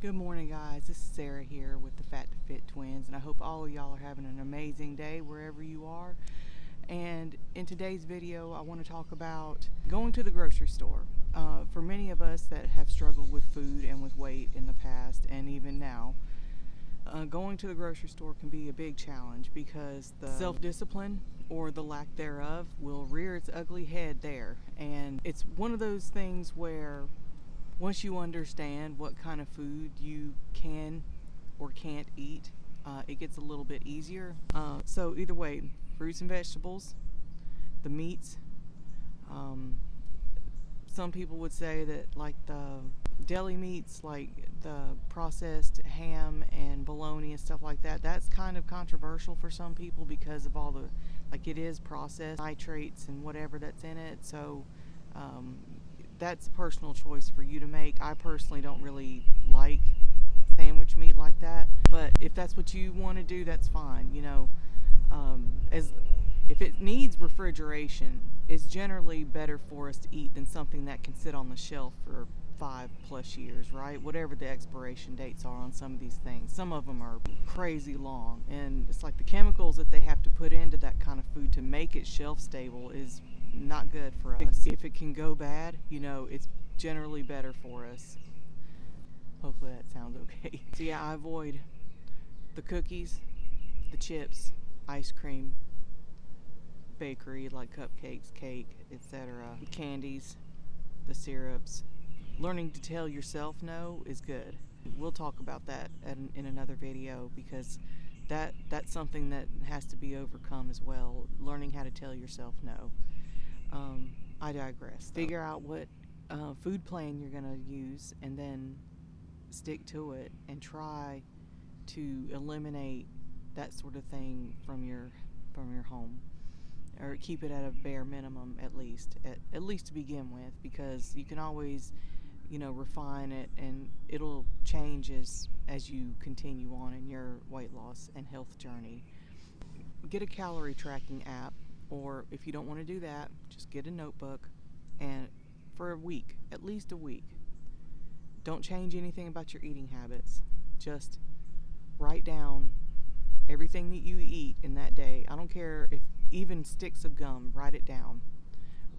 Good morning, guys. This is Sarah here with the Fat to Fit Twins, and I hope all of y'all are having an amazing day wherever you are. And in today's video, I want to talk about going to the grocery store. For many of us that have struggled with food and with weight in the past and even now, going to the grocery store can be a big challenge because the self-discipline or the lack thereof will rear its ugly head there. And it's one of those things where once you understand what kind of food you can or can't eat, it gets a little bit easier. So either way, fruits and vegetables, the meats. Some people would say that like the deli meats, like the processed ham and bologna and stuff like that, that's kind of controversial for some people because of all the, like it is processed nitrates and whatever that's in it. So that's a personal choice for you to make. I personally don't really like sandwich meat like that, but if that's what you want to do, that's fine. You know, if it needs refrigeration, it's generally better for us to eat than something that can sit on the shelf for 5+ years, right? Whatever the expiration dates are on some of these things. Some of them are crazy long, and it's like the chemicals that they have to put into that kind of food to make it shelf stable is not good for us. If it can go bad, you know, it's generally better for us. Hopefully that sounds okay. So yeah, I avoid the cookies, the chips, ice cream, bakery like cupcakes, cake, etc., candies, the syrups. Learning to tell yourself no is good. We'll talk about that in another video because that's something that has to be overcome as well. Learning how to tell yourself no. I digress. Figure out what food plan you're going to use and then stick to it and try to eliminate that sort of thing from your home, or keep it at a bare minimum at least to begin with, because you can always, you know, refine it and it'll change as you continue on in your weight loss and health journey. Get a calorie tracking app, or if you don't want to do that, just get a notebook and for a week, at least a week. Don't change anything about your eating habits. Just write down everything that you eat in that day. I don't care if even sticks of gum, write it down.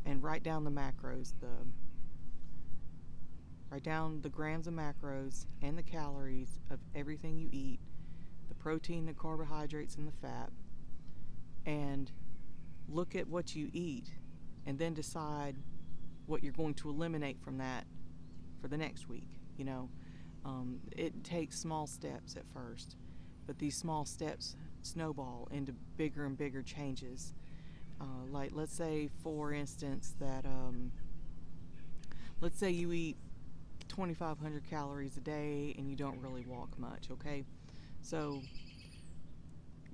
And write down the macros, write down the grams of macros and the calories of everything you eat, the protein, the carbohydrates, and the fat, and look at what you eat and then decide what you're going to eliminate from that for the next week. You know, it takes small steps at first, but these small steps snowball into bigger and bigger changes. Like let's say, for instance, that let's say you eat 2,500 calories a day and you don't really walk much, okay? So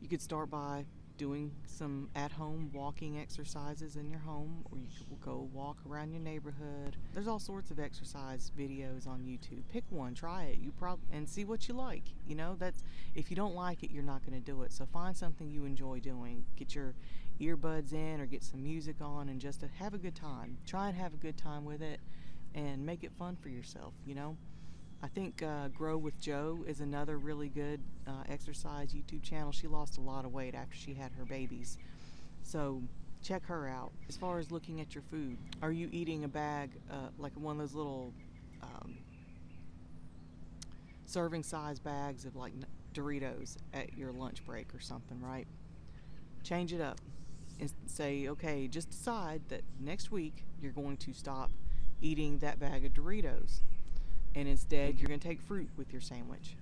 you could start by doing some at-home walking exercises in your home, or you could go walk around your neighborhood. There's all sorts of exercise videos on YouTube. Pick one, try it, and see what you like. You know, that's, if you don't like it, you're not going to do it. So find something you enjoy doing. Get your earbuds in or get some music on and just have a good time. Try and have a good time with it and make it fun for yourself, you know. I think Grow with Joe is another really good exercise YouTube channel. She lost a lot of weight after she had her babies, so check her out. As far as looking at your food, are you eating a bag, like one of those little serving size bags of like Doritos at your lunch break or something, right? Change it up and say, okay, just decide that next week you're going to stop eating that bag of Doritos. And instead, you're going to take fruit with your sandwich.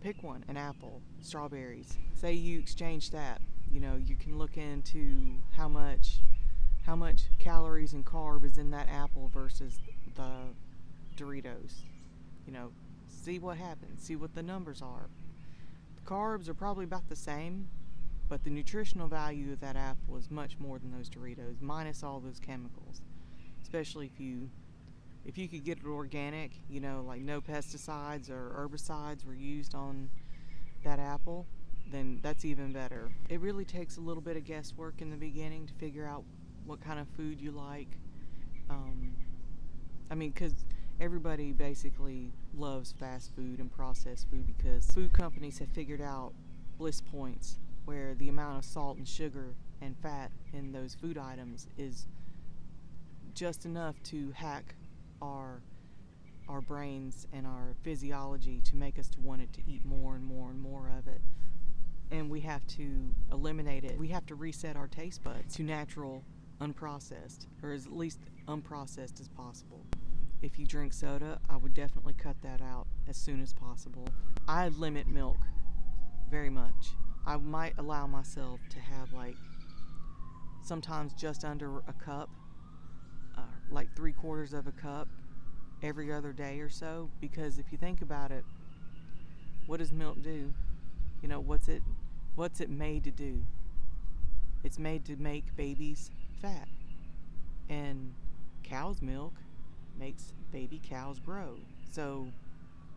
Pick one, an apple, strawberries. Say you exchange that. You know, you can look into how much calories and carb is in that apple versus the Doritos. You know, see what happens. See what the numbers are. The carbs are probably about the same, but the nutritional value of that apple is much more than those Doritos, minus all those chemicals. Especially if you could get it organic, you know, like no pesticides or herbicides were used on that apple, then that's even better. It really takes a little bit of guesswork in the beginning to figure out what kind of food you like. I mean, because everybody basically loves fast food and processed food because food companies have figured out bliss points where the amount of salt and sugar and fat in those food items is just enough to hack our brains and our physiology to make us to want it to eat more and more and more of it. And we have to eliminate it. We have to reset our taste buds to natural, unprocessed, or as least unprocessed as possible. If you drink soda, I would definitely cut that out as soon as possible. I limit milk very much. I might allow myself to have like sometimes just under a cup, like 3/4 of a cup every other day or so, because if you think about it, what does milk do? You know, what's it made to do? It's made to make babies fat. And cow's milk makes baby cows grow. So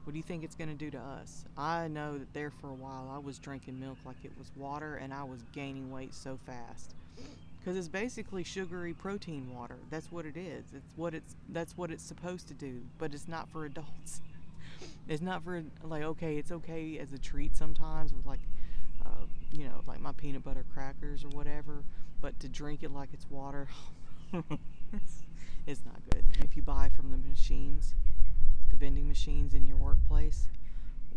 what do you think it's going to do to us? I know that there for a while I was drinking milk like it was water, and I was gaining weight so fast. Because it's basically sugary protein water. That's what it is. That's what it's supposed to do. But it's not for adults. It's not for, like, okay, it's okay as a treat sometimes with like, like my peanut butter crackers or whatever. But to drink it like it's water, it's not good. If you buy from the machines, the vending machines in your workplace,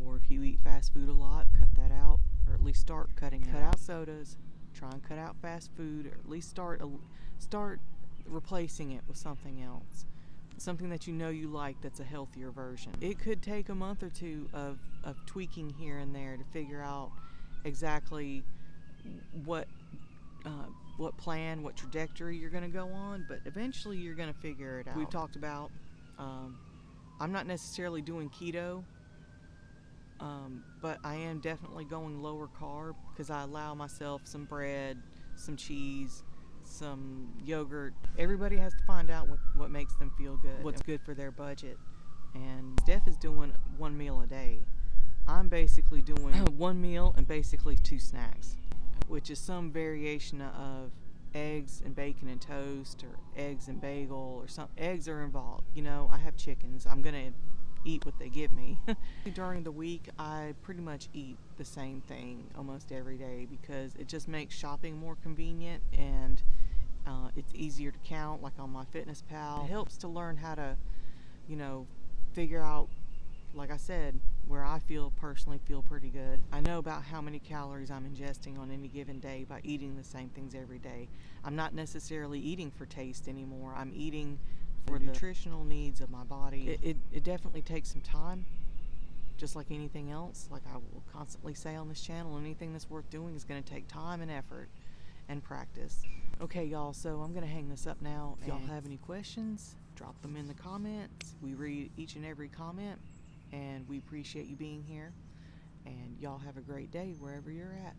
or if you eat fast food a lot, cut that out, or at least start cutting it out. Cut out sodas. Try and cut out fast food, or at least start replacing it with something else. Something that you know you like that's a healthier version. It could take a month or two of tweaking here and there to figure out exactly what plan, what trajectory you're going to go on, but eventually you're going to figure it out. We've talked about, I'm not necessarily doing keto, but I am definitely going lower carb because I allow myself some bread, some cheese, some yogurt. Everybody has to find out what makes them feel good, what's good for their budget. And Steph is doing 1 meal a day. I'm basically doing 1 meal and basically 2 snacks, which is some variation of eggs and bacon and toast, or eggs and bagel, or some eggs are involved. You know, I have chickens. I'm gonna eat what they give me. During the week, I pretty much eat the same thing almost every day because it just makes shopping more convenient, and it's easier to count, like on my Fitness Pal. It helps to learn how to, figure out, like I said, where I personally feel pretty good. I know about how many calories I'm ingesting on any given day by eating the same things every day. I'm not necessarily eating for taste anymore. I'm eating for the nutritional needs of my body. It definitely takes some time, just like anything else. Like I will constantly say on this channel, anything that's worth doing is going to take time and effort and practice. Okay, y'all, so I'm going to hang this up now. If y'all have any questions, drop them in the comments. We read each and every comment, and we appreciate you being here. And y'all have a great day wherever you're at.